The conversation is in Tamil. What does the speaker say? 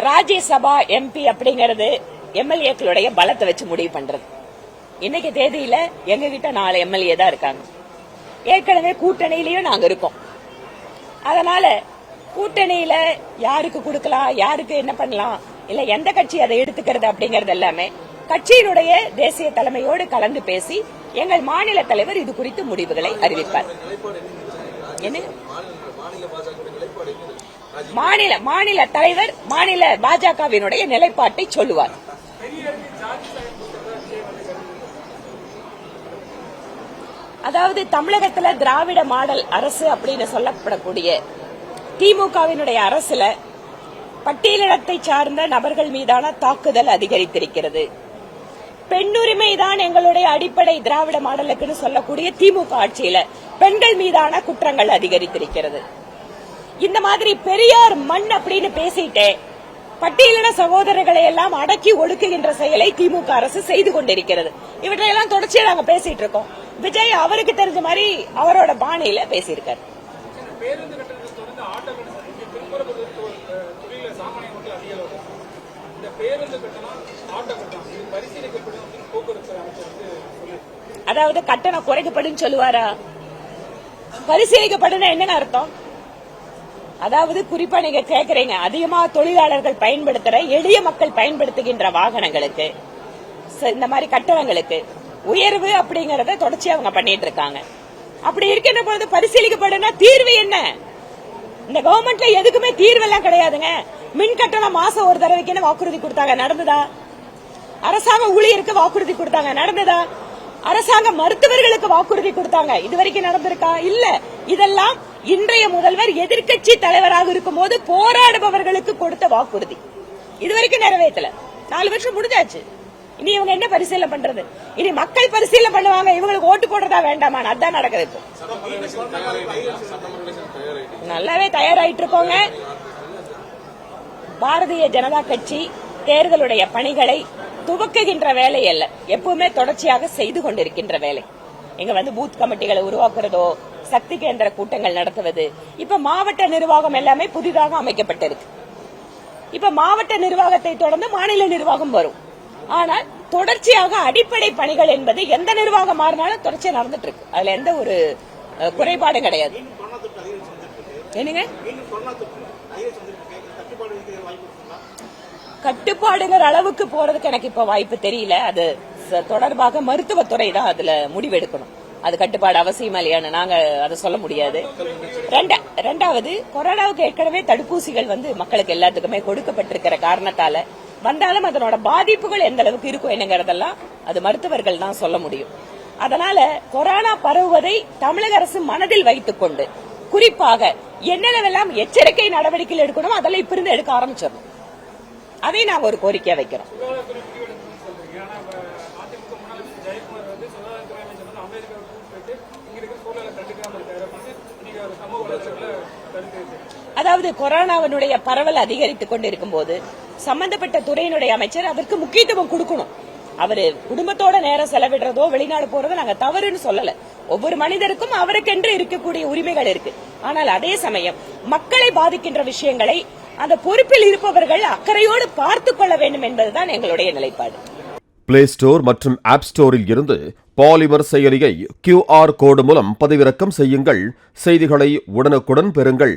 ராஜ்யசபா எம்பி அப்படிங்கிறது எம்எல்ஏக்களுடைய பலத்தை வச்சு முடிவு பண்றது. இன்னைக்கு தேதியில எங்க கிட்ட 4 எம்எல்ஏ தான் இருக்காங்க. ஏற்கனவே கூட்டணியிலயும் நாங்க இருக்கோம். அதனால கூட்டணியில யாருக்கு கொடுக்கலாம், யாருக்கு என்ன பண்ணலாம், இல்ல எந்த கட்சி அதை எடுத்துக்கிறது அப்படிங்கறது எல்லாமே கட்சியினுடைய தேசிய தலைமையோடு கலந்து பேசி எங்கள் மாநில தலைவர் இது குறித்து முடிவுகளை அறிவிப்பார். மாநில தலைவர் மாநில பாஜகவினுடைய நிலைப்பாட்டை சொல்லுவார். அதாவது தமிழகத்துல திராவிட மாடல் அரசு அப்படின்னு சொல்லப்படக்கூடிய திமுகவினுடைய அரசுல பட்டியலினத்தை சார்ந்த நபர்கள் மீதான தாக்குதல் அதிகரித்திருக்கிறது. பெண்ணுரிமை தான் எங்களுடைய அடிப்படை திராவிட மாடலுக்குன்னு சொல்லக்கூடிய திமுக ஆட்சியில பெண்கள் மீதான குற்றங்கள் அதிகரித்திருக்கிறது. இந்த மாதிரி பெரியார் மண் அப்படின்னு பேசிட்டே பட்டியலின சகோதரர்களை எல்லாம் அடக்கி ஒடுக்குகின்ற செயலை திமுக அரசு செய்து கொண்டிருக்கிறது. இவற்றையெல்லாம் தொடர்ச்சியா நாங்க பேசிட்டு இருக்கோம். விஜய் அவருக்கு தெரிஞ்ச மாதிரி அவரோட பாணியில பேசியிருக்காரு. அதாவது கட்டணம் குறைக்கப்படும் சொல்லுவாரா? பரிசீலிக்கப்படும் என்ன அர்த்தம்? அதாவது குறிப்பா நீங்க கேக்குறீங்க, அதிகமா தொழிலாளர்கள் பயன்படுத்துற எளிய மக்கள் பயன்படுத்துகின்ற வாகனங்களுக்கு இந்த மாதிரி கட்டணங்களுக்கு உயர்வு அப்படிங்கறத தொடர்ச்சி அவங்க பண்ணிட்டு இருக்காங்க. அப்படி இருக்கின்ற பொழுது பரிசீலிக்கப்படும் தீர்வு என்ன? இந்த கவர்மெண்ட்ல எதுக்குமே தீர்வு எல்லாம் கிடையாதுங்க. மின் கட்டணம் மாசம் ஒரு தடவைக்கு வாக்குறுதி கொடுத்தாங்க, நடந்ததா? அரசாங்க ஊழியருக்கு வாக்குறுதி கொடுத்தாங்க, நடந்ததா? அரசாங்க மருத்துவர்களுக்கு வாக்குறுதி கொடுத்தாங்க, இதுவரைக்கும் நடந்திருக்கா? இல்ல. இதெல்லாம் இன்றைய முதல்வர் எதிர்க்கட்சி தலைவராக இருக்கும் போது போராடுபவர்களுக்கு கொடுத்த வாக்குறுதி. இதுவரைக்கும் நிறைவேற்றல. 4 வருஷம் முடிஞ்சாச்சு. இனி இவங்க என்ன பரிசீலனை பண்றது? இனி மக்கள் பரிசீலனை பண்ணுவாங்க, இவங்களுக்கு ஓட்டு போடுறதா வேண்டாமா? அதான் நடக்குது. இப்போ நல்லாவே தயாராயிட்டு இருக்கோங்க. பாரதிய ஜனதா கட்சி தேர்தலுடைய பணிகளை துவக்குகின்ற வேலை அல்ல, எப்பவுமே தொடர்ச்சியாக செய்து கொண்டிருக்கின்ற வேலை. இங்க பூத் கமிட்டிகளை உருவாக்குறதோ, சக்தி கேந்திர கூட்டங்கள் நடத்துவது, இப்ப மாவட்ட நிர்வாகம் எல்லாமே புதிதாக அமைக்கப்பட்டிருக்கு. இப்ப மாவட்ட நிர்வாகத்தை தொடர்ந்து மாநில நிர்வாகம் வரும். ஆனால் தொடர்ச்சியாக அடிப்படை பணிகள் என்பது எந்த நிர்வாகம் மாறினாலும் தொடர்ச்சியா நடந்துட்டு இருக்கு. அதுல எந்த ஒரு குறைபாடும் கிடையாது. என்னங்க கட்டுப்பாடுங்கிற அளவுக்கு போறதுக்கு எனக்கு இப்ப வாய்ப்பு தெரியல. அது தொடர்பாக மருத்துவத்துறை தான் அதுல முடிவெடுக்கணும். அது கட்டுப்பாடு அவசியமா இல்லையான்னு நாங்க அதை சொல்ல முடியாது. ரெண்டாவது, கொரோனாவுக்கு ஏற்கனவே தடுப்பூசிகள் மக்களுக்கு எல்லாத்துக்குமே கொடுக்கப்பட்டிருக்கிற காரணத்தால வந்தாலும் அதனோட பாதிப்புகள் எந்த அளவுக்கு இருக்கும் என்னங்கிறதெல்லாம் அது மருத்துவர்கள் தான் சொல்ல முடியும். அதனால கொரோனா பரவுவதை தமிழக அரசு மனதில் வைத்துக் கொண்டு குறிப்பாக என்னென்னவெல்லாம் எச்சரிக்கை நடவடிக்கைகள் எடுக்கணும் அதெல்லாம் இப்ப இருந்து எடுக்க ஆரம்பிச்சிடணும். அதை நாங்க ஒரு கோரிக்கையா வைக்கிறோம். அதாவது கொரோனாவினுடைய பரவல் அதிகரித்துக் கொண்டிருக்கும் போது சம்பந்தப்பட்ட துறையினுடைய அமைச்சர் அதற்கு முக்கியத்துவம் கொடுக்கணும். அவரு குடும்பத்தோட நேரம் செலவிடுறதோ வெளிநாடு போறதோ நாங்க தவறுன்னு சொல்லல. ஒவ்வொரு மனிதருக்கும் அவருக்கென்று இருக்கக்கூடிய உரிமைகள் இருக்கு. ஆனால் அதே சமயம் மக்களை பாதிக்கின்ற விஷயங்களை அந்த பொறுப்பில் இருப்பவர்கள் அக்கறையோடு பார்த்துக் கொள்ள வேண்டும் என்பதுதான் எங்களுடைய நிலைப்பாடு. பிளே ஸ்டோர் மற்றும் ஆப் ஸ்டோரில் இருந்து பாலிமர் செயலியை QR கோடு மூலம் பதிவிறக்கம் செய்யுங்கள். செய்திகளை உடனுக்குடன் பெறுங்கள்.